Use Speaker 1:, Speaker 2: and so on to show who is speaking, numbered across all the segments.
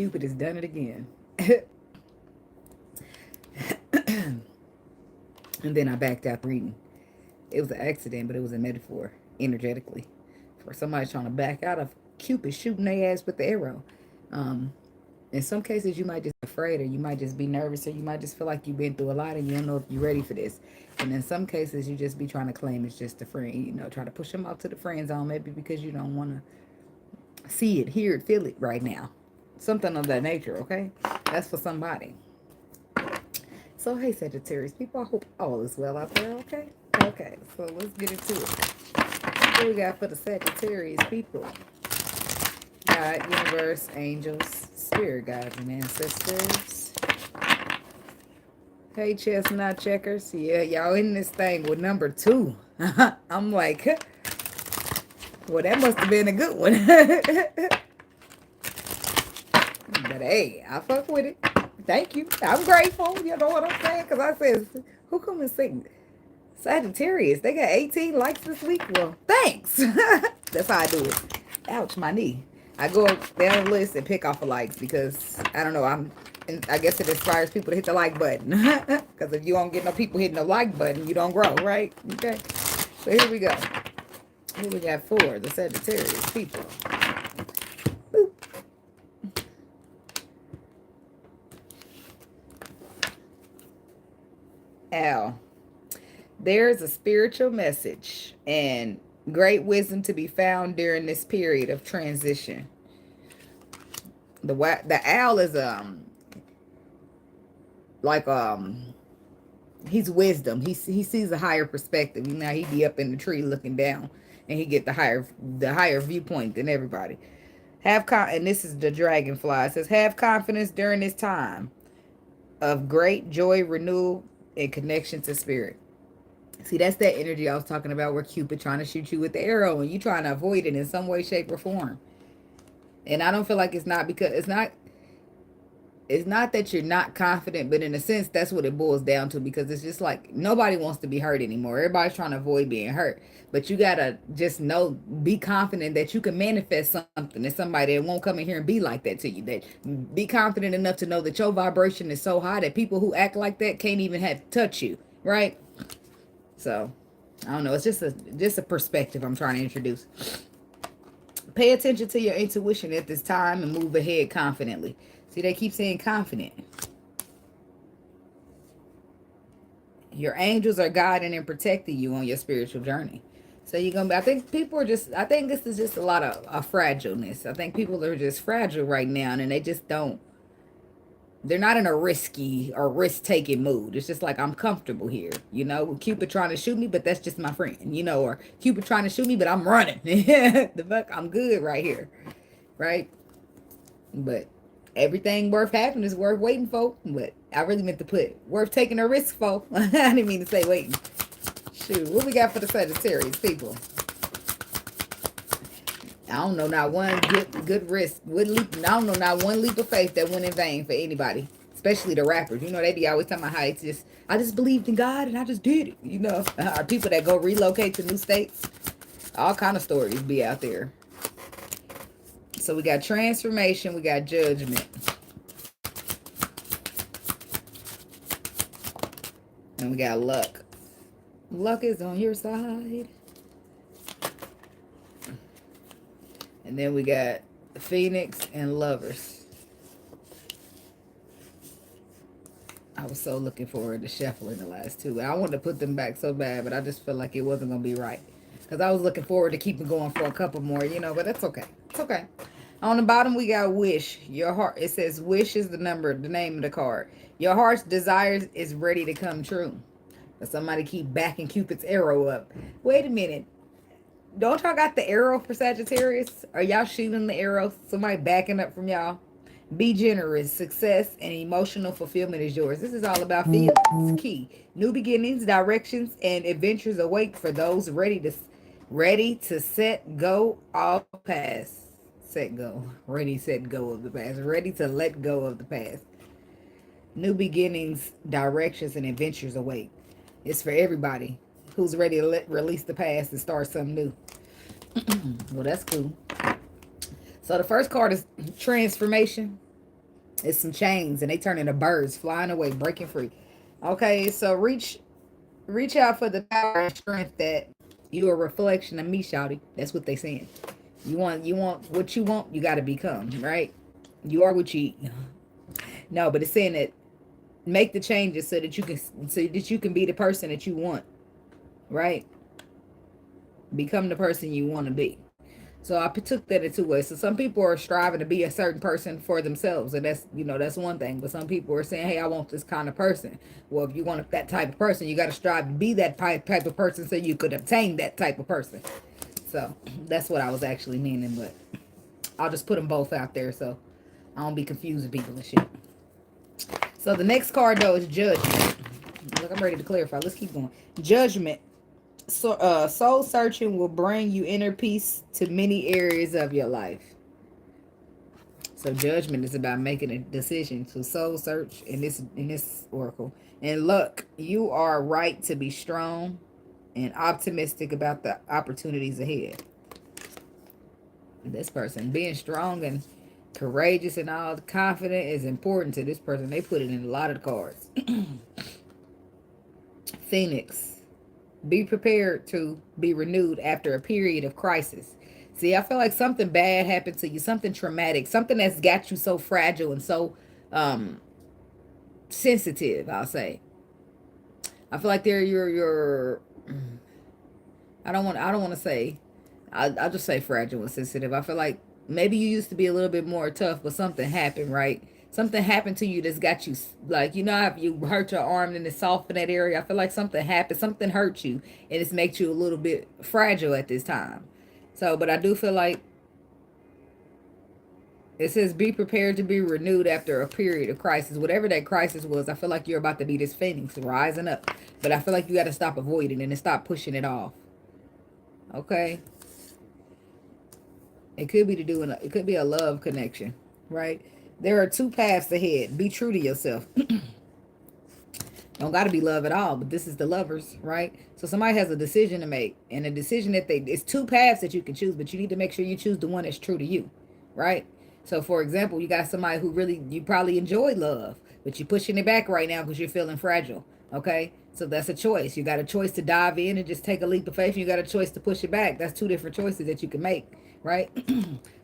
Speaker 1: Cupid has done it again. And then I backed out the reading. It was an accident, but it was a metaphor, energetically, for somebody trying to back out of Cupid shooting their ass with the arrow. Um, in some cases, you might just be afraid, or you might just be nervous, or you might just feel like you've been through a lot and you don't know if you're ready for this. And in some cases, you just be trying to claim it's just a friend, try to push them out to the friend zone, maybe because you don't want to see it, hear it, feel it right now. Something of that nature, okay? That's for somebody. So, hey, Sagittarius people, I hope all is well out there, okay? Okay, so let's get into it. What we got for the Sagittarius people? God, universe, angels, spirit guides, and ancestors. Hey, chestnut checkers. Yeah, y'all in this thing with number 2. I'm like, well, that must have been a good one. But hey, I fuck with it. Thank you. I'm grateful. You know what I'm saying? Because I said, who come and sing? Sagittarius. They got 18 likes this week. Well, thanks. That's how I do it. Ouch, my knee. I go down the list and pick off the likes because, I don't know, I guess it inspires people to hit the like button. Because if you don't get no people hitting the like button, you don't grow, right? Okay. So here we go. Here we got 4, the Sagittarius people. Boop. Al. There's a spiritual message and great wisdom to be found during this period of transition. The owl is like he's wisdom. He sees a higher perspective. He be up in the tree looking down, and he get the higher viewpoint than everybody. And this is the dragonfly. It says, have confidence during this time of great joy, renewal, and connection to spirit. See, that's that energy I was talking about where Cupid trying to shoot you with the arrow and you trying to avoid it in some way, shape, or form. And I don't feel like it's not that you're not confident, but in a sense, that's what it boils down to, because it's just like nobody wants to be hurt anymore. Everybody's trying to avoid being hurt. But you got to just be confident that you can manifest something that somebody that won't come in here and be like that to you. That be confident enough to know that your vibration is so high that people who act like that can't even have to touch you, right? So, I don't know. It's just a perspective I'm trying to introduce. Pay attention to your intuition at this time and move ahead confidently. See, they keep saying confident. Your angels are guiding and protecting you on your spiritual journey. So you're going to be, I think this is just a lot of fragileness. I think people are just fragile right now, and they just don't. They're not in a risky or risk-taking mood. It's just like, I'm comfortable here. Cupid trying to shoot me, but that's just my friend. Or Cupid trying to shoot me, but I'm running. The fuck, I'm good right here. Right? But everything worth having is worth waiting for. But I really meant to put worth taking a risk for. I didn't mean to say waiting. Shoot, what we got for the Sagittarius people? I don't know not one good risk. I don't know not one leap of faith that went in vain for anybody, especially the rappers. They be always talking about how I just believed in God and I just did it. Our people that go relocate to new states, all kind of stories be out there. So we got transformation, we got judgment, and we got luck. Luck is on your side. And then we got Phoenix and Lovers. I was so looking forward to shuffling the last 2. I wanted to put them back so bad, but I just felt like it wasn't going to be right. Because I was looking forward to keeping going for a couple more, but that's okay. It's okay. On the bottom, we got wish. Your heart, it says wish is the name of the card. Your heart's desires is ready to come true. But somebody keep backing Cupid's arrow up. Wait a minute. Don't y'all got the arrow for Sagittarius? Are y'all shooting the arrow? Somebody backing up from y'all? Be generous. Success and emotional fulfillment is yours. This is all about feelings. Key. New beginnings, directions, and adventures await for those ready to set go of the past. Set go. Ready, set go of the past. Ready to let go of the past. New beginnings, directions, and adventures await. It's for everybody who's ready to release the past and start something new. Well, that's cool. So the first card is transformation. It's some chains, and they turn into birds, flying away, breaking free. Okay, so reach out for the power and strength that you're a reflection of me, shouty. That's what they saying. You want what you want, you gotta become, right? You are what you eat. No, but it's saying that make the changes so that you can be the person that you want, right? Become the person you want to be. So I took that in two ways. So some people are striving to be a certain person for themselves, and that's one thing. But some people are saying, "Hey, I want this kind of person." Well, if you want that type of person, you got to strive to be that type of person so you could obtain that type of person. So that's what I was actually meaning. But I'll just put them both out there so I don't be confusing people and shit. So the next card though is Judgment. Look, I'm ready to clarify. Let's keep going. Judgment. So, soul searching will bring you inner peace to many areas of your life. So judgment is about making a decision. So soul search in this oracle. And luck, you are right to be strong and optimistic about the opportunities ahead. This person being strong and courageous and all confident is important to this person. They put it in a lot of the cards. Phoenix. Be prepared to be renewed after a period of crisis. See, I feel like something bad happened to you, something traumatic, something that's got you so fragile and so um sensitive, I'll say. I feel like they're your I don't want to say I'll just say fragile and sensitive. I feel like maybe you used to be a little bit more tough, but something happened, right? Something happened to you that's got you, like, if you hurt your arm and it's soft in that area. I feel like something happened, something hurt you, and it's made you a little bit fragile at this time. So, but I do feel like it says be prepared to be renewed after a period of crisis. Whatever that crisis was, I feel like you're about to be this phoenix rising up. But I feel like you got to stop avoiding it and stop pushing it off. Okay? It could be it could be a love connection, right? There are two paths ahead. Be true to yourself. Don't got to be love at all, but this is the lovers, right? So somebody has a decision to make, and a decision that it's two paths that you can choose, but you need to make sure you choose the one that's true to you, right? So for example, you got somebody who really, you probably enjoy love, but you're pushing it back right now because you're feeling fragile, okay? So that's a choice. You got a choice to dive in and just take a leap of faith. You got a choice to push it back. That's two different choices that you can make, right?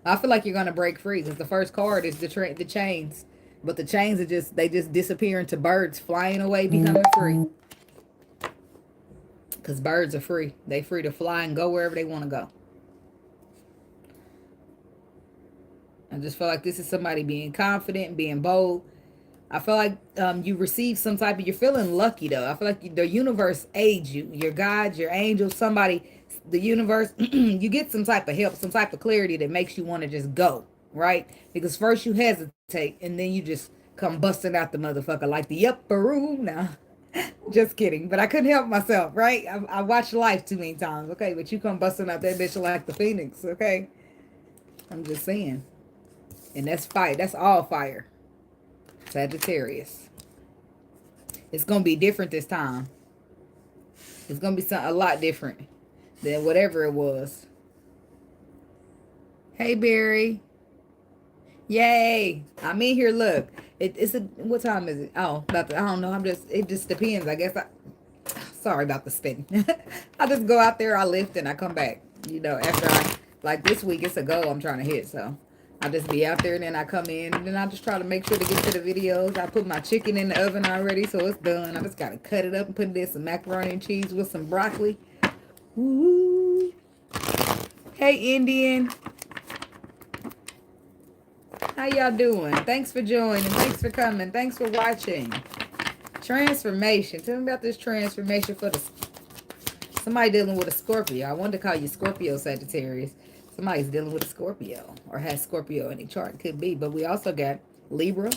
Speaker 1: I feel like you're going to break free because the first card is the chains. But the chains they just disappear into birds flying away, becoming free. Because birds are free. They free to fly and go wherever they want to go. I just feel like this is somebody being confident, being bold. I feel like you receive some type of, you're feeling lucky though. I feel like the universe aids you, your God, your angel, somebody, the universe, you get some type of help, some type of clarity that makes you want to just go, right? Because first you hesitate and then you just come busting out the motherfucker like the upper room now. Just kidding. But I couldn't help myself, right? I watched life too many times, okay? But you come busting out that bitch like the phoenix, okay? I'm just saying. And that's fire. That's all fire. Sagittarius. It's going to be different this time. It's going to be a lot different than whatever it was. Hey, Barry. Yay. I'm in here. Look. What time is it? Oh, I don't know. It just depends. I guess sorry about the spin. I just go out there, I lift, and I come back. After like this week, it's a goal I'm trying to hit. So I just be out there, and then I come in, and then I just try to make sure to get to the videos. I put my chicken in the oven already, so it's done. I just got to cut it up and put it in some macaroni and cheese with some broccoli. Woo. Hey, Indian. How y'all doing? Thanks for joining. Thanks for coming. Thanks for watching. Transformation. Tell me about this transformation for somebody dealing with a Scorpio. I wanted to call you Scorpio Sagittarius. Somebody's dealing with a Scorpio or has Scorpio in their chart. Could be. But we also got Libra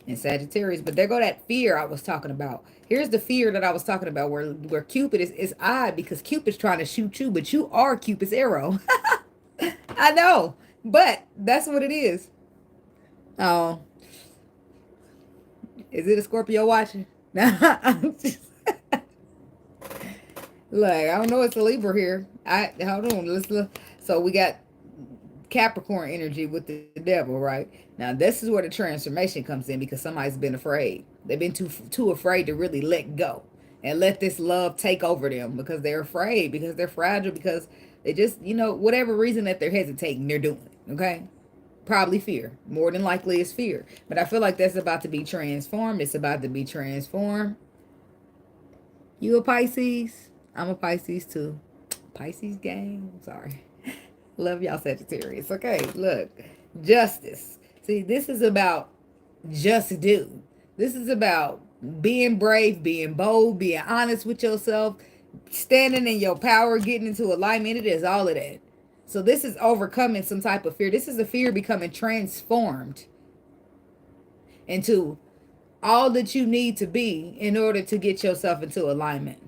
Speaker 1: and Sagittarius. But there go that fear I was talking about. Here's the fear that I was talking about where Cupid is odd because Cupid's trying to shoot you, but you are Cupid's arrow. I know. But that's what it is. Oh. Is it a Scorpio watching? Look, I don't know. It's a Libra here. Hold on. Let's look. So we got Capricorn energy with the devil, right? Now, this is where the transformation comes in because somebody's been afraid. They've been too afraid to really let go and let this love take over them because they're afraid, because they're fragile, because they just, whatever reason that they're hesitating, they're doing it, okay? Probably fear. More than likely it's fear. But I feel like that's about to be transformed. It's about to be transformed. You a Pisces? I'm a Pisces too. Pisces gang. Sorry. Love y'all Sagittarius. Okay, look. Justice. See, this is about just do. This is about being brave, being bold, being honest with yourself, standing in your power, getting into alignment. It is all of that. So this is overcoming some type of fear. This is a fear becoming transformed into all that you need to be in order to get yourself into alignment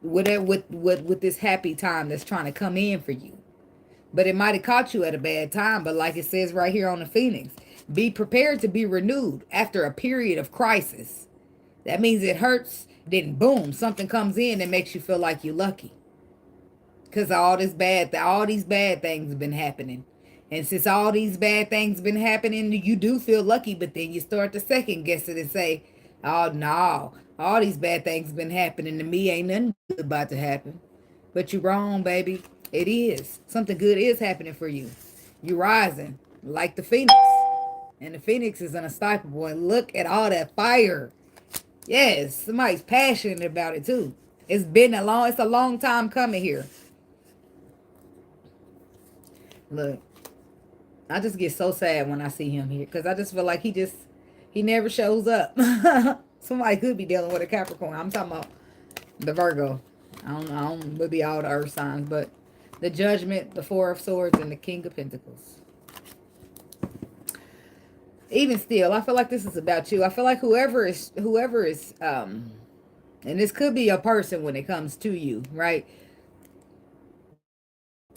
Speaker 1: with this happy time that's trying to come in for you. But it might have caught you at a bad time. But like it says right here on the Phoenix, be prepared to be renewed after a period of crisis. That means it hurts, then boom, something comes in that makes you feel like you're lucky. Because all these bad things have been happening. And since all these bad things been happening, you do feel lucky, but then you start to second guess it and say, oh no, all these bad things been happening to me. Ain't nothing good about to happen. But you're wrong, baby. It is. Something good is happening for you. You're rising like the Phoenix. And the Phoenix is unstoppable. And look at all that fire. Yes, somebody's passionate about it too. It's a long time coming here. Look, I just get so sad when I see him here because I just feel like he never shows up. Somebody could be dealing with a Capricorn. I'm talking about the Virgo. I don't would be all the earth signs, but the Judgment, the Four of Swords, and the King of Pentacles. Even still, I feel like this is about you. I feel like whoever is and this could be a person when it comes to you, right?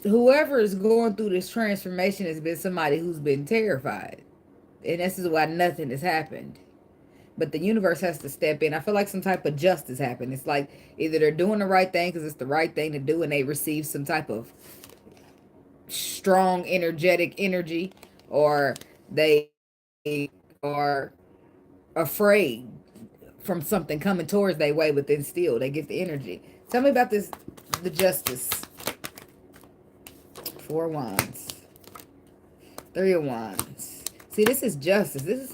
Speaker 1: Whoever is going through this transformation has been somebody who's been terrified. And this is why nothing has happened. But the universe has to step in. I feel like some type of justice happened. It's like either they're doing the right thing because it's the right thing to do and they receive some type of strong, energetic energy, or they are afraid from something coming towards their way, but then still they get the energy. Tell me about this, the Justice. 4 of Wands. 3 of Wands. See, this is justice. This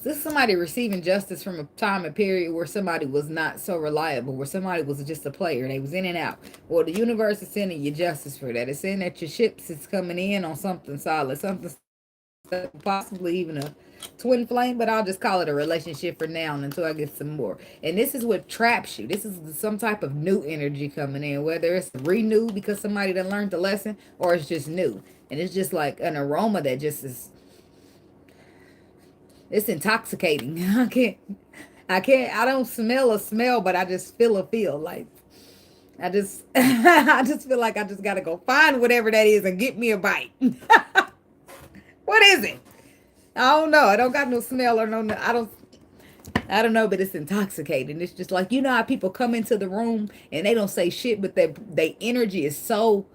Speaker 1: is somebody receiving justice from a time and period where somebody was not so reliable, where somebody was just a player. They was in and out. Well, the universe is sending you justice for that. It's saying that your ships is coming in on something solid, something possibly even a twin flame, but I'll just call it a relationship for now until I get some more. And this is what traps you. This is some type of new energy coming in, whether it's renewed because somebody done learned the lesson, or it's just new. And it's just like an aroma that just is, it's intoxicating. I don't smell a smell, but I just feel a feel. Like I just I just feel like I just gotta go find whatever that is and get me a bite. What is it? I don't know. I don't got no smell or no. I don't know, but it's intoxicating. It's just like, how people come into the room and they don't say shit, but their energy is so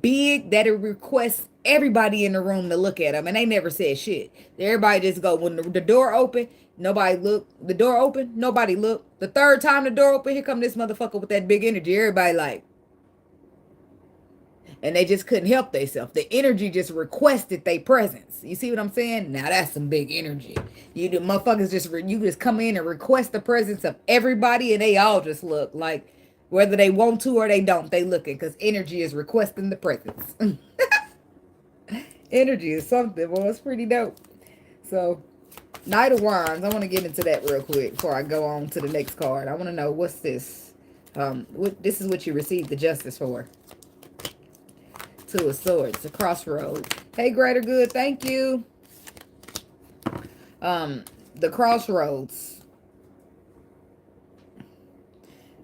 Speaker 1: big that it requests everybody in the room to look at them, and they never said shit. Everybody just go, when the door open, nobody look. The door open, nobody look. The third time the door open, here come this motherfucker with that big energy. Everybody like, and they just couldn't help themselves. The energy just requested their presence. You see what I'm saying? Now that's some big energy. You the motherfuckers you just come in and request the presence of everybody, and they all just look like, whether they want to or they don't, they looking, because energy is requesting the presence. Energy is something. Well, it's pretty dope. So, Knight of Wands. I want to get into that real quick before I go on to the next card. I want to know, what's this? This is what you received the justice for. 2 of Swords, the crossroads. Hey, greater good, thank you. The crossroads.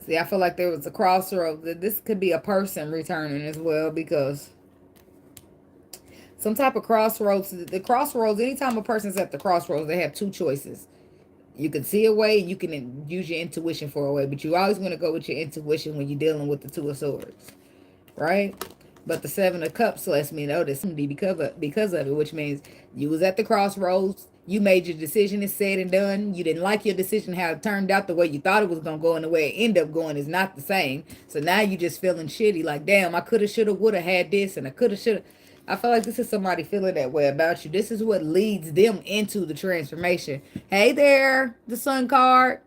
Speaker 1: See, I feel like there was a crossroads. This could be a person returning as well, because some type of crossroads. The crossroads, anytime a person's at the crossroads, they have 2 choices. You can see a way, you can use your intuition for a way, but you always want to go with your intuition when you're dealing with the 2 of Swords, right? But the Seven of Cups lets me know that somebody because of it, which means you was at the crossroads. You made your decision. It's said and done. You didn't like your decision, how it turned out, the way you thought it was going to go, and the way it ended up going is not the same. So now you just feeling shitty. Like, damn, I could have, should have, would have had this, and I could have, should have. I feel like this is somebody feeling that way about you. This is what leads them into the transformation. Hey there, the Sun card.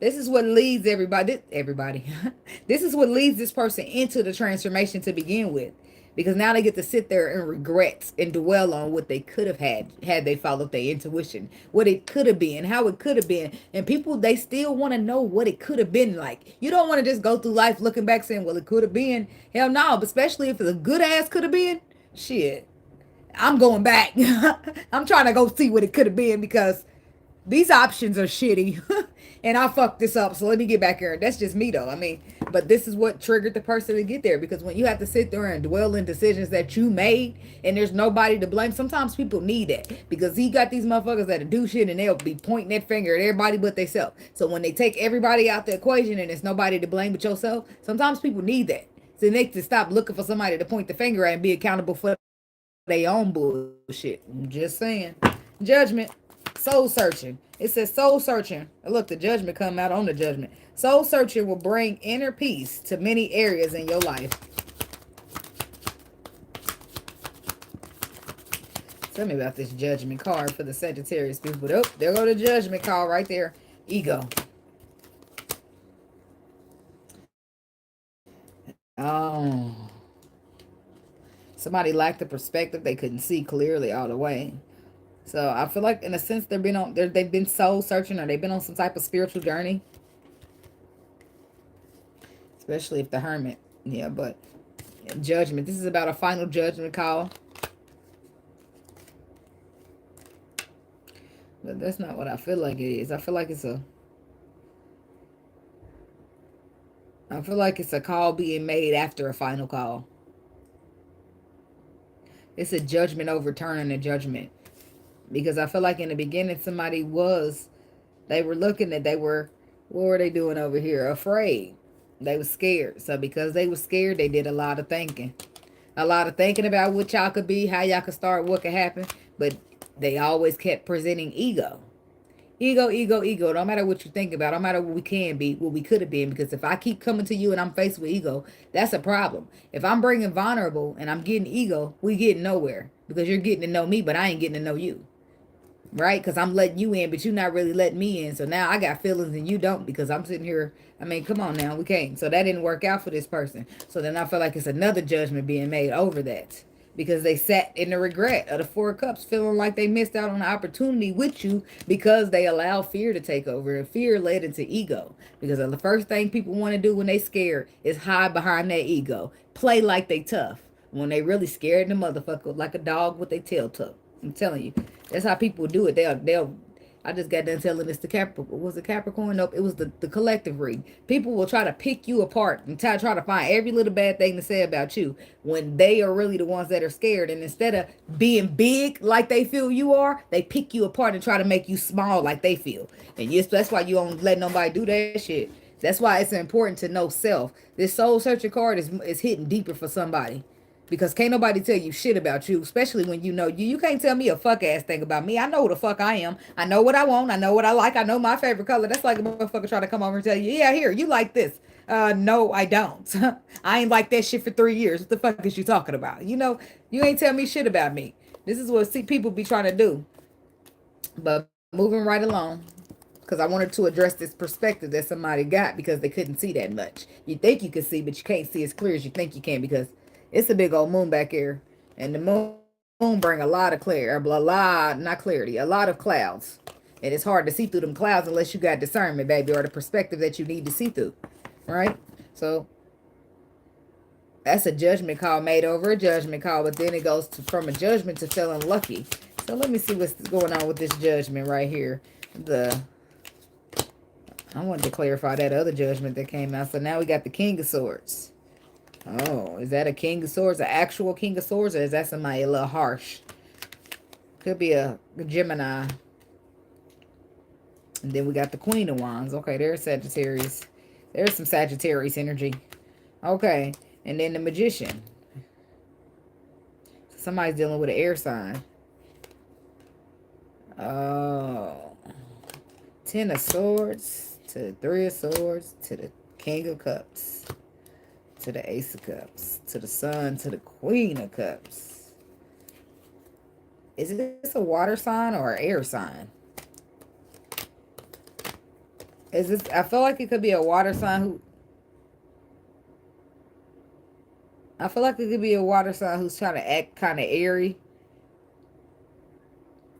Speaker 1: This is what leads everybody. This is what leads this person into the transformation to begin with. Because now they get to sit there and regret and dwell on what they could have had they followed their intuition. What it could have been, how it could have been. And people, they still want to know what it could have been like. You don't want to just go through life looking back saying, well, it could have been. Hell no, but especially if it's a good ass could have been. Shit. I'm going back. I'm trying to go see what it could have been because these options are shitty. And I fucked this up, so let me get back here. That's just me though. I mean, but this is what triggered the person to get there, because when you have to sit there and dwell in decisions that you made and there's nobody to blame, sometimes people need that, because he got these motherfuckers that do shit and they'll be pointing that finger at everybody but themselves. So when they take everybody out the equation and there's nobody to blame but yourself, sometimes people need that. So they need to stop looking for somebody to point the finger at and be accountable for their own bullshit. I'm just saying. Judgment. Soul searching. It says soul searching. Look, the judgment come out on the judgment. Soul searching will bring inner peace to many areas in your life. Tell me about this judgment card for the Sagittarius people. Oh, there go the judgment card right there. Ego. Oh. Somebody lacked the perspective. They couldn't see clearly all the way. So I feel like, in a sense, they've been soul searching, or they've been on some type of spiritual journey. Especially if the Hermit. Yeah, but judgment. This is about a final judgment call. But that's not what I feel like it is. I feel like it's a call being made after a final call. It's a judgment overturning a judgment. Because I feel like in the beginning they were looking at, what were they doing over here? Afraid. They were scared. So because they were scared, they did a lot of thinking. A lot of thinking about what y'all could be, how y'all could start, what could happen. But they always kept presenting ego. Ego, ego, ego. No matter what you think about, no matter what we can be, what we could have been. Because if I keep coming to you and I'm faced with ego, that's a problem. If I'm bringing vulnerable and I'm getting ego, we getting nowhere. Because you're getting to know me, but I ain't getting to know you. Right? Because I'm letting you in, but you're not really letting me in. So now I got feelings and you don't, because I'm sitting here. I mean, come on now. We can't. So that didn't work out for this person. So then I feel like it's another judgment being made over that. Because they sat in the regret of the Four of Cups, feeling like they missed out on the opportunity with you because they allowed fear to take over. And fear led into ego. Because the first thing people want to do when they scared is hide behind their ego. Play like they tough. When they really scared the motherfucker, like a dog with their tail tucked. I'm telling you. That's how people do it. They'll I just got done telling this to Capricorn. Was it Capricorn? Nope. It was the collective read. People will try to pick you apart and try to find every little bad thing to say about you when they are really the ones that are scared. And instead of being big like they feel you are, they pick you apart and try to make you small like they feel. And yes, that's why you don't let nobody do that shit. That's why it's important to know self. This soul searching card is hitting deeper for somebody. Because can't nobody tell you shit about you, especially when you know you. You can't tell me a fuck ass thing about me. I know who the fuck I am. I know what I want. I know what I like. I know my favorite color. That's like a motherfucker trying to come over and tell you, yeah, here, you like this. No, I don't. I ain't like that shit for 3 years. What the fuck is you talking about? You know, you ain't tell me shit about me. This is what people be trying to do. But moving right along, because I wanted to address this perspective that somebody got because they couldn't see that much. You think you can see, but you can't see as clear as you think you can, because it's a big old moon back here. And the moon bring a lot of a lot of clouds. And it's hard to see through them clouds unless you got discernment, baby, or the perspective that you need to see through. Right? So that's a judgment call made over a judgment call, but then it goes from a judgment to feeling lucky. So let me see what's going on with this judgment right here. I wanted to clarify that other judgment that came out. So now we got the King of Swords. Oh, is that a King of Swords? An actual King of Swords? Or is that somebody a little harsh? Could be a Gemini. And then we got the Queen of Wands. Okay, there's Sagittarius. There's some Sagittarius energy. Okay. And then the Magician. Somebody's dealing with an air sign. Oh. 10 of Swords to the 3 of Swords to the King of Cups to the Ace of Cups to the Sun to the Queen of Cups. Is this a water sign or an air sign? Is this? I feel like it could be a water sign who. I feel like it could be a water sign who's trying to act kind of airy.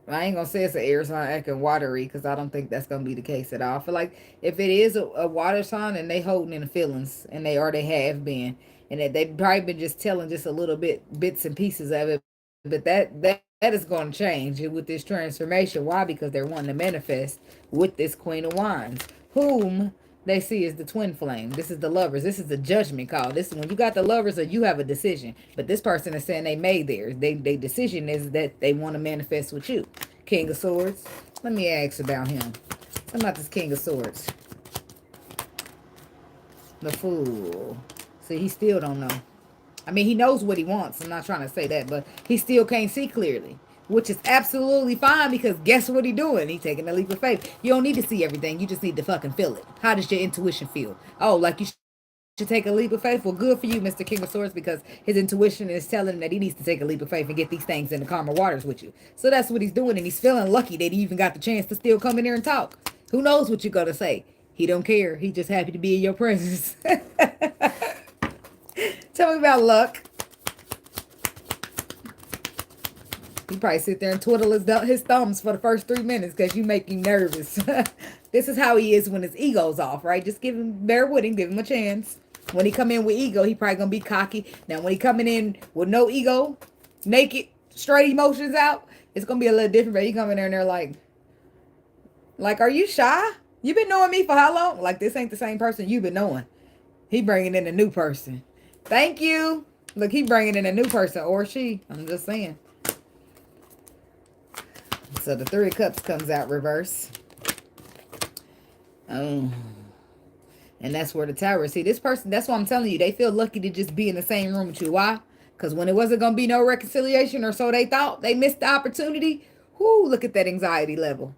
Speaker 1: I ain't gonna say it's an air sign acting watery because I don't think that's gonna be the case at all. I feel like if it is a water sign and they holding in the feelings and they already have been, and that they've probably been just telling just a little bits and pieces of it, but that is going to change with this transformation. Why? Because they're wanting to manifest with this Queen of Wands, whom they see as the twin flame. This is the Lovers. This is the judgment call. This is when you got the Lovers or you have a decision. But this person is saying they made theirs. They decision is that they want to manifest with you. King of Swords. Let me ask about him. What about this King of Swords? The Fool. See, he still don't know. I mean, he knows what he wants. I'm not trying to say that, but he still can't see clearly, which is absolutely fine because guess what he doing? He taking a leap of faith. You don't need to see everything. You just need to fucking feel it. How does your intuition feel? Oh, like you should take a leap of faith? Well, good for you, Mr. King of Swords, because his intuition is telling him that he needs to take a leap of faith and get these things in the calmer waters with you. So that's what he's doing, and he's feeling lucky that he even got the chance to still come in there and talk. Who knows what you're going to say? He don't care. He's just happy to be in your presence. Tell me about luck. He probably sit there and twiddle his thumbs for the first 3 minutes because you make him nervous. This is how he is when his ego's off, right? Just bear with him, give him a chance. When he come in with ego, he probably gonna be cocky. Now, when he coming in with no ego, naked, straight emotions out, it's gonna be a little different. But he come in there and they're like, are you shy? You been knowing me for how long? Like, this ain't the same person you've been knowing. He bringing in a new person. Thank you. Look, he bringing in a new person, or she. I'm just saying. So the 3 of Cups comes out reverse. Oh. And that's where the Tower is. See, this person, that's why I'm telling you, they feel lucky to just be in the same room with you. Why? Because when it wasn't going to be no reconciliation, or so they thought, they missed the opportunity. Whoo, look at that anxiety level.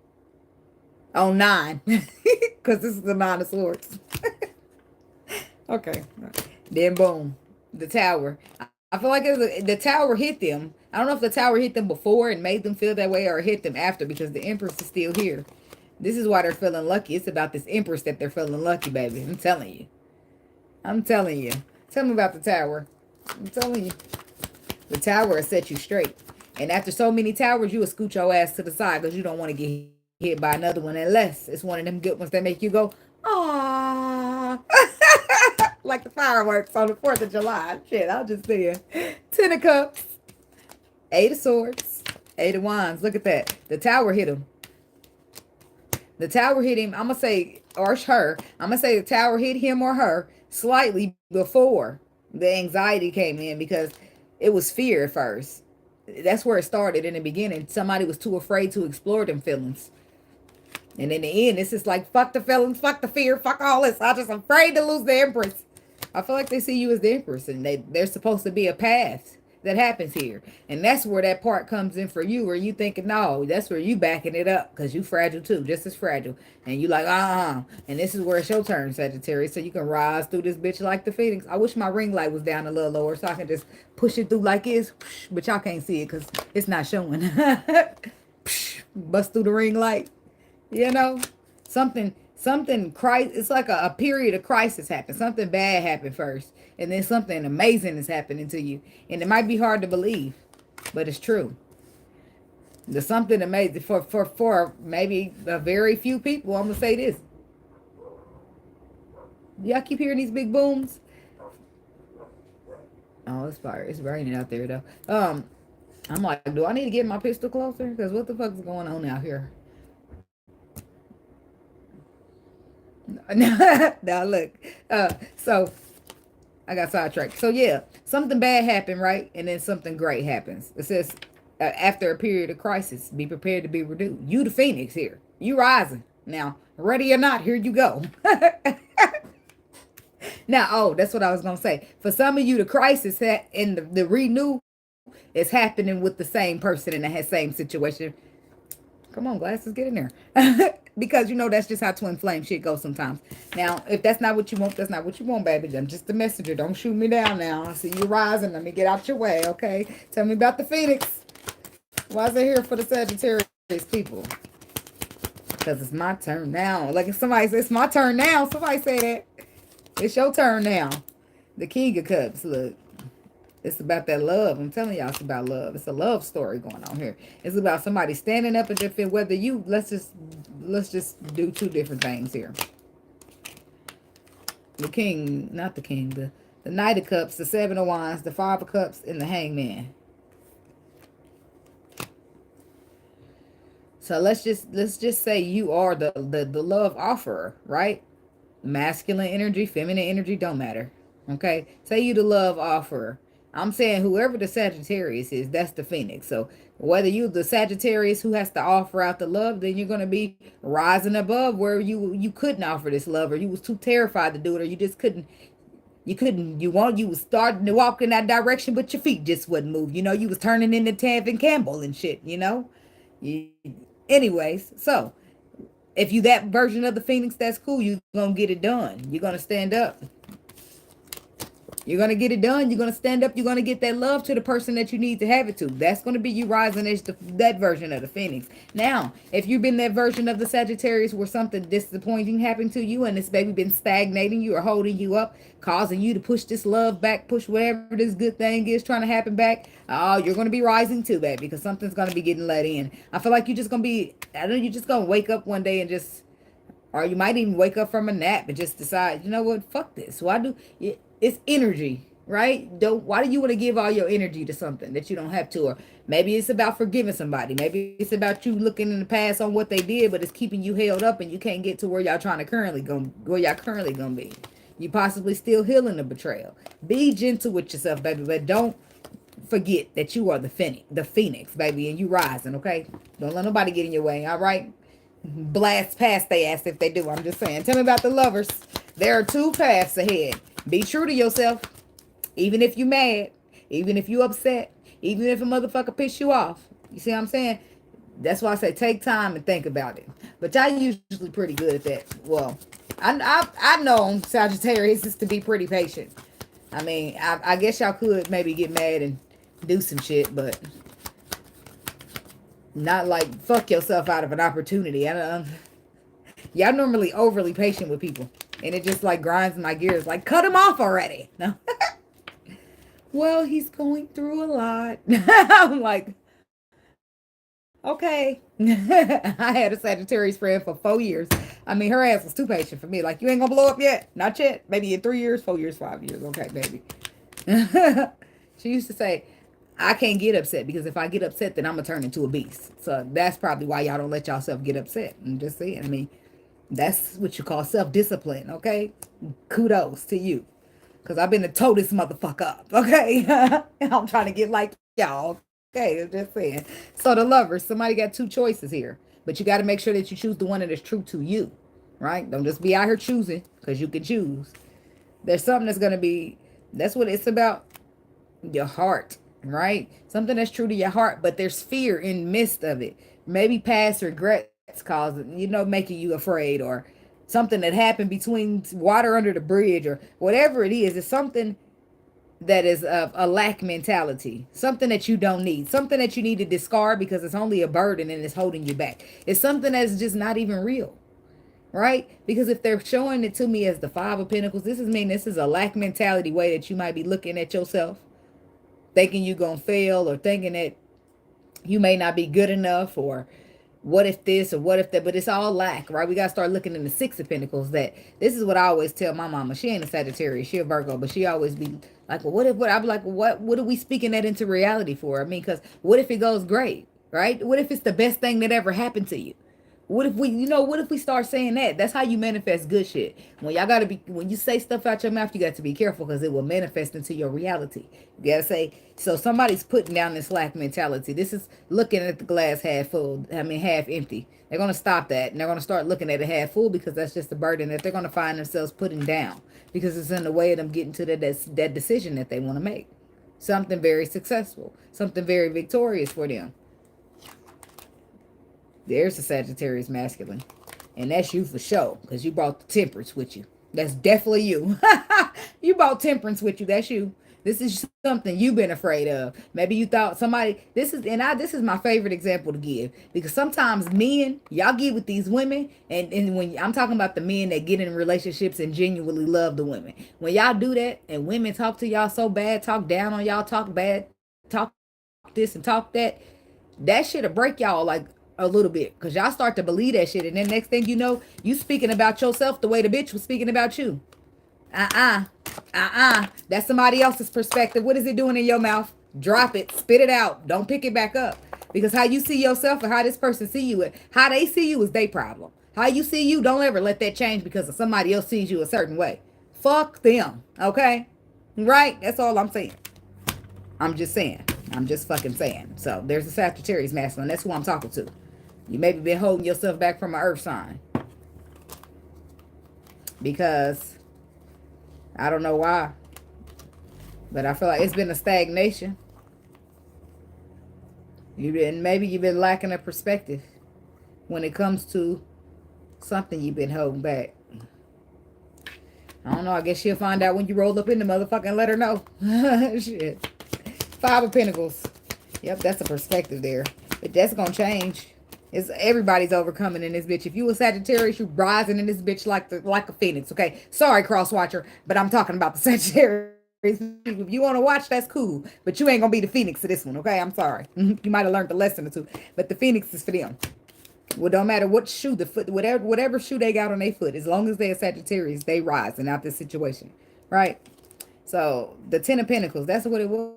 Speaker 1: On 9. Because this is the 9 of Swords. Okay. Then boom. The Tower. I feel like the Tower hit them. I don't know if the Tower hit them before and made them feel that way or hit them after because the Empress is still here. This is why they're feeling lucky. It's about this Empress that they're feeling lucky, baby. I'm telling you. I'm telling you. Tell me about the Tower. I'm telling you. The Tower will set you straight. And after so many towers, you will scoot your ass to the side because you don't want to get hit by another one unless it's one of them good ones that make you go, aww. Like the fireworks on the 4th of July. Shit, I'll just say it. 10 of Cups. 8 of Swords. 8 of Wands. Look at that. The Tower hit him. The Tower hit him. I'm going to say, or her. I'm going to say the Tower hit him or her slightly before the anxiety came in because it was fear at first. That's where it started in the beginning. Somebody was too afraid to explore them feelings. And in the end, it's just like, fuck the feelings, fuck the fear, fuck all this. I'm just afraid to lose the Empress. I feel like they see you as the Empress, and there's supposed to be a path that happens here. And that's where that part comes in for you, where you thinking, no, that's where you backing it up, because you fragile too, just as fragile. And you like, And this is where it's your turn, Sagittarius, so you can rise through this bitch like the Phoenix. I wish my ring light was down a little lower so I can just push it through like this, but y'all can't see it because it's not showing. Bust through the ring light. You know, something, it's like a period of crisis happened. Something bad happened first, and then something amazing is happening to you. And it might be hard to believe, but it's true. There's something amazing for maybe a very few people. I'm going to say this. Y'all keep hearing these big booms? Oh, it's fire. It's raining out there, though. I'm like, do I need to get my pistol closer? Because what the fuck is going on out here? Now look, so I got sidetracked. So yeah, something bad happened, right? And then something great happens. It says after a period of crisis, be prepared to be renewed. You the Phoenix here. You rising. Now, ready or not, here you go. Now, that's what I was going to say. For some of you, the crisis and the renew is happening with the same person in that same situation. Come on, glasses, get in there. Because you know that's just how twin flame shit goes sometimes. Now, if that's not what you want, that's not what you want, baby. I'm just a messenger. Don't shoot me down now. I see you rising. Let me get out your way, okay? Tell me about the Phoenix. Why is it here for the Sagittarius people? Because it's my turn now. Like if somebody says, it's my turn now. Somebody say that. It's your turn now. The King of Cups, look. It's about that love. I'm telling y'all it's about love. It's a love story going on here. It's about somebody standing up and defend whether you, let's just do two different things here. The king, not the king, the Knight of Cups, the Seven of Wands, the Five of Cups, and the Hangman. So let's just say you are the love offerer, right? Masculine energy, feminine energy, don't matter. Okay? Say you the love offerer. I'm saying whoever the Sagittarius is, that's the Phoenix. So whether you the Sagittarius who has to offer out the love, then you're going to be rising above where you couldn't offer this love, or you was too terrified to do it, or you just couldn't. You was starting to walk in that direction, but your feet just wouldn't move. You know, you was turning into Tevin Campbell and shit, you know? You, anyways, so if you that version of the Phoenix, that's cool. You're going to get it done. You're going to stand up. You're going to get it done. You're going to stand up. You're going to get that love to the person that you need to have it to. That's going to be you rising as that version of the Phoenix. Now, if you've been that version of the Sagittarius where something disappointing happened to you and it's maybe been stagnating you or holding you up, causing you to push this love back, push whatever this good thing is trying to happen back, oh, you're going to be rising too, babe, because something's going to be getting let in. I feel like you're just going to be, I know you're just going to wake up one day and just, or you might even wake up from a nap and just decide, you know what, fuck this. Why do it's energy, right? Why do you want to give all your energy to something that you don't have to? Or maybe it's about forgiving somebody. Maybe it's about you looking in the past on what they did, but it's keeping you held up and you can't get to where y'all currently gonna be. You possibly still healing the betrayal. Be gentle with yourself, baby, but don't forget that you are the phoenix, baby, and you rising, okay? Don't let nobody get in your way, all right? Blast past they ass if they do. I'm just saying. Tell me about the lovers. There are two paths ahead. Be true to yourself. Even if you mad. Even if you upset. Even if a motherfucker piss you off. You see what I'm saying? That's why I say take time and think about it. But y'all usually pretty good at that. Well, I've known Sagittarius is to be pretty patient. I mean, I guess y'all could maybe get mad and do some shit, but not like fuck yourself out of an opportunity. Y'all normally overly patient with people, and it just like grinds my gears. Like, cut him off already. No. Well, he's going through a lot. I'm like, okay. I had a Sagittarius friend for 4 years. I mean, her ass was too patient for me. Like, you ain't gonna blow up yet? Not yet. Maybe in 3 years, 4 years, 5 years. Okay, baby. She used to say, I can't get upset because if I get upset, then I'm going to turn into a beast. So that's probably why y'all don't let yourself get upset. I'm just saying. I mean, that's what you call self-discipline, okay? Kudos to you. Because I've been to toe this motherfucker up, okay? I'm trying to get like y'all, okay? I'm just saying. So the lovers, somebody got two choices here. But you got to make sure that you choose the one that is true to you, right? Don't just be out here choosing because you can choose. There's something that's going to be, that's what it's about, your heart, right? Something that's true to your heart, but there's fear in the midst of it. Maybe past regrets causing, making you afraid, or something that happened between water under the bridge, or whatever it is. It's something that is a lack mentality, something that you don't need, something that you need to discard because it's only a burden and it's holding you back. It's something that's just not even real, right? Because if they're showing it to me as the Five of Pentacles, this is a lack mentality way that you might be looking at yourself, thinking you're gonna fail, or thinking that you may not be good enough, or what if this or what if that. But it's all lack, right? We gotta start looking in the Six of Pentacles. That this is what I always tell my mama. She ain't a Sagittarius, she a Virgo, but she always be like, well, what I'm like, what are we speaking that into reality for? I mean, because what if it goes great, right? What if it's the best thing that ever happened to you? What if we start saying that? That's how you manifest good shit. When you say stuff out your mouth, you got to be careful because it will manifest into your reality. You got to say, so somebody's putting down this lack mentality. This is looking at the glass half full, half empty. They're going to stop that and they're going to start looking at it half full because that's just a burden that they're going to find themselves putting down because it's in the way of them getting to that decision that they want to make. something very successful, something very victorious for them. There's the Sagittarius masculine. And that's you for sure, because you brought the temperance with you. That's definitely you. You brought temperance with you. That's you. This is something you've been afraid of. Maybe you thought somebody, this is my favorite example to give. Because sometimes men, y'all get with these women, and when I'm talking about the men that get in relationships and genuinely love the women. When y'all do that and women talk to y'all so bad, talk down on y'all, talk bad, talk this and talk that shit'll break y'all like a little bit, because y'all start to believe that shit, and then next thing you know, you speaking about yourself the way the bitch was speaking about you. That's somebody else's perspective. What is it doing in your mouth? Drop it, spit it out, don't pick it back up, because how you see yourself and how this person see you, how they see you is their problem. How you see you, don't ever let that change because of somebody else sees you a certain way. Fuck them, okay? Right? That's all I'm saying. I'm just saying. I'm just fucking saying. So there's a Sagittarius masculine. That's who I'm talking to. You maybe been holding yourself back from an earth sign. Because I don't know why. But I feel like it's been a stagnation. Maybe you've been lacking a perspective when it comes to something you've been holding back. I don't know. I guess you'll find out when you roll up in the motherfucker and let her know. Shit. Five of Pentacles. Yep, that's a perspective there. But that's going to change. It's everybody's overcoming in this bitch. If you a Sagittarius, you rising in this bitch like a phoenix, okay? Sorry, cross-watcher, but I'm talking about the Sagittarius. If you want to watch, that's cool. But you ain't going to be the phoenix of this one, okay? I'm sorry. You might have learned a lesson or two. But the phoenix is for them. Well, don't matter what shoe, the foot, whatever shoe they got on their foot, as long as they're Sagittarius, they rise and out this situation, right? So the Ten of Pentacles, that's what it was.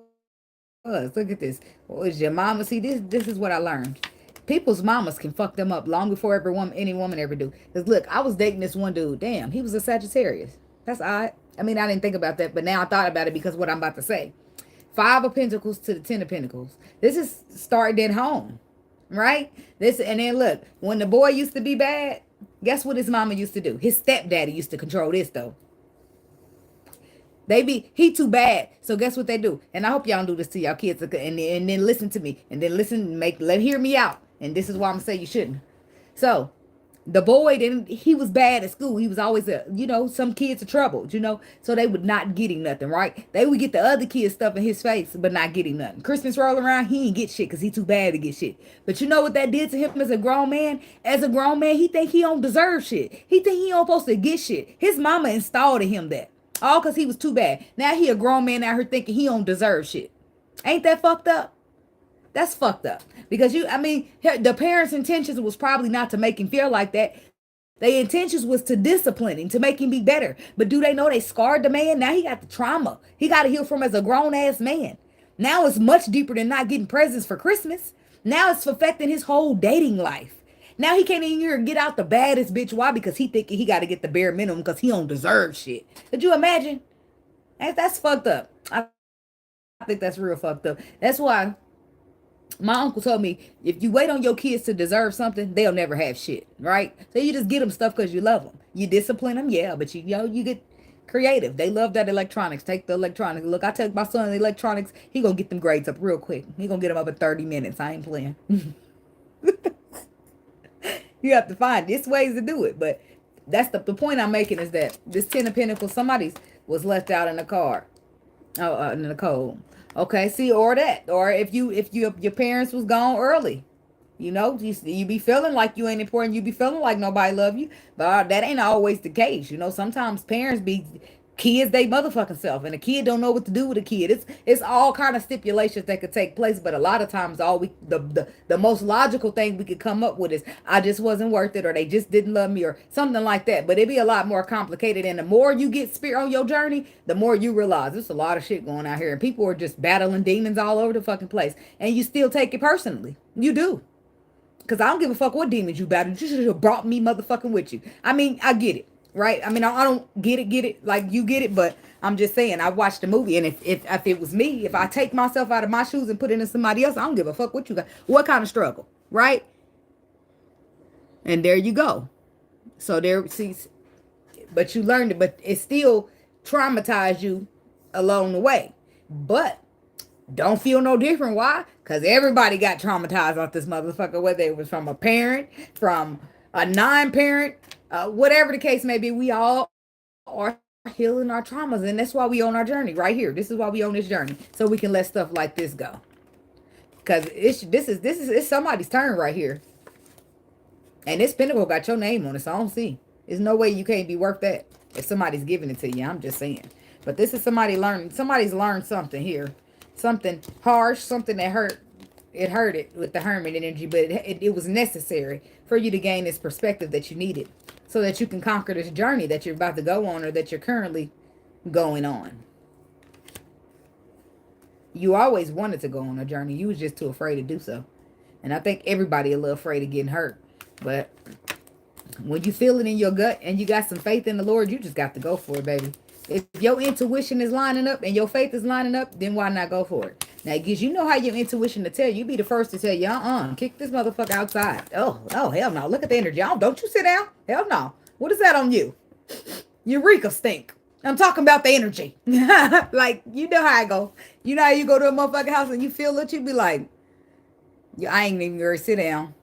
Speaker 1: Look at this. What is your mama? See, this is what I learned. People's mamas can fuck them up long before any woman ever do. Because look, I was dating this one dude. Damn, he was a Sagittarius. That's odd. I mean, I didn't think about that, but now I thought about it because of what I'm about to say. Five of Pentacles to the Ten of Pentacles. This is starting at home. Right? And then look, when the boy used to be bad, guess what his mama used to do? His stepdaddy used to control this though. He too bad. So guess what they do? And I hope y'all don't do this to y'all kids. And then listen to me. And then hear me out. And this is why I'm gonna say you shouldn't. So the boy he was bad at school. He was always some kids are troubled, so they would not get him nothing, right? They would get the other kids stuff in his face, but not get him nothing. Christmas roll around, he ain't get shit because he too bad to get shit. But you know what that did to him as a grown man? As a grown man, he think he don't deserve shit. He think he don't supposed to get shit. His mama installed in him that. All because he was too bad. Now he a grown man out here thinking he don't deserve shit. Ain't that fucked up? That's fucked up. Because the parents' intentions was probably not to make him feel like that. Their intentions was to discipline him, to make him be better. But do they know they scarred the man? Now he got the trauma. He got to heal from as a grown-ass man. Now it's much deeper than not getting presents for Christmas. Now it's affecting his whole dating life. Now he can't even get out the baddest bitch. Why? Because he thinking he got to get the bare minimum because he don't deserve shit. Could you imagine? That's fucked up. I think that's real fucked up. That's why my uncle told me, if you wait on your kids to deserve something, they'll never have shit, right? So you just get them stuff because you love them. You discipline them, yeah, but you get creative. They love that electronics. Take the electronics. Look, I take my son the electronics. He gonna get them grades up real quick. He gonna get them up in 30 minutes. I ain't playing. You have to find this ways to do it. But that's the point I'm making is that this Ten of Pentacles, somebody was left out in the car. In the cold. Okay, see, or that. Or if your parents was gone early. You be feeling like you ain't important. You be feeling like nobody love you. But that ain't always the case. Sometimes parents be kids they motherfucking self. And a kid don't know what to do with a kid. It's all kind of stipulations that could take place. But a lot of times the most logical thing we could come up with is I just wasn't worth it, or they just didn't love me, or something like that. But it'd be a lot more complicated. And the more you get spirit on your journey, the more you realize there's a lot of shit going out here. And people are just battling demons all over the fucking place. And you still take it personally. You do. Because I don't give a fuck what demons you battled. You should have brought me motherfucking with you. I get it. Right? I don't get it like you get it, but I'm just saying, I watched the movie, and if it was me, if I take myself out of my shoes and put it in somebody else, I don't give a fuck what you got. What kind of struggle, right? And there you go. So but you learned it, but it still traumatized you along the way. But Don't feel no different. Why? Because everybody got traumatized off this motherfucker, whether it was from a parent, from a non-parent, whatever the case may be. We all are healing our traumas, and that's why we on our journey right here. This is why we on this journey, so we can let stuff like this go. Because it's somebody's turn right here, and this pinnacle got your name on it, so I don't see. There's no way you can't be worth that if somebody's giving it to you. I'm just saying. But this is somebody's learned something here. Something harsh, something that hurt. It hurt it with the hermit energy, but it was necessary for you to gain this perspective that you needed so that you can conquer this journey that you're about to go on or that you're currently going on. You always wanted to go on a journey. You was just too afraid to do so. And I think everybody a little afraid of getting hurt. But when you feel it in your gut and you got some faith in the Lord, you just got to go for it, baby. If your intuition is lining up and your faith is lining up, then why not go for it? Now, because you know how your intuition to tell you, be the first to tell you, kick this motherfucker outside. Oh, hell no. Look at the energy. Don't you sit down. Hell no. What is that on you? Eureka stink. I'm talking about the energy. Like, you know how I go. You know how you go to a motherfucking house and you feel it, you be like, I ain't even gonna sit down.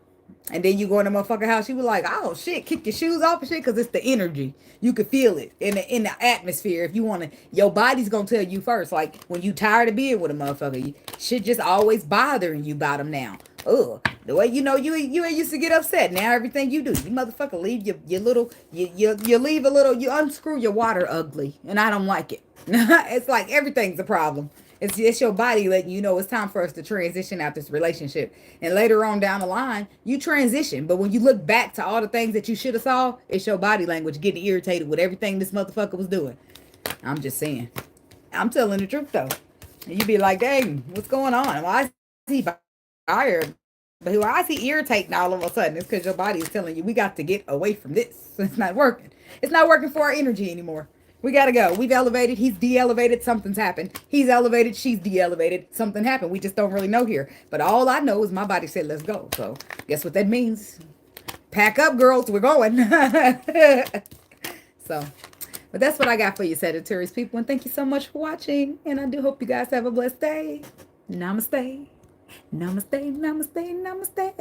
Speaker 1: And then you go in the motherfucking house, you be like, oh shit, kick your shoes off and shit, because it's the energy. You could feel it in the atmosphere. If you want to, your body's gonna tell you first. Like when you tired of being with a motherfucker, shit just always bothering you about them now. Ugh, the way you used to get upset. Now everything you do, you motherfucker leave your little, you leave a little, you unscrew your water ugly, and I don't like it. It's like everything's a problem. It's your body letting you know it's time for us to transition out this relationship. And later on down the line, you transition. But when you look back to all the things that you should have saw, it's your body language getting irritated with everything this motherfucker was doing. I'm just saying. I'm telling the truth, though. And you be like, dang, what's going on? Why is he fired? But why is he irritating all of a sudden? It's because your body is telling you, we got to get away from this. It's not working. It's not working for our energy anymore. We gotta go. We've elevated. He's de-elevated. Something's happened. He's elevated. She's de-elevated. Something happened. We just don't really know here. But all I know is my body said, let's go. So guess what that means? Pack up, girls. We're going. So, but that's what I got for you, Sagittarius people. And thank you so much for watching. And I do hope you guys have a blessed day. Namaste. Namaste, namaste, namaste.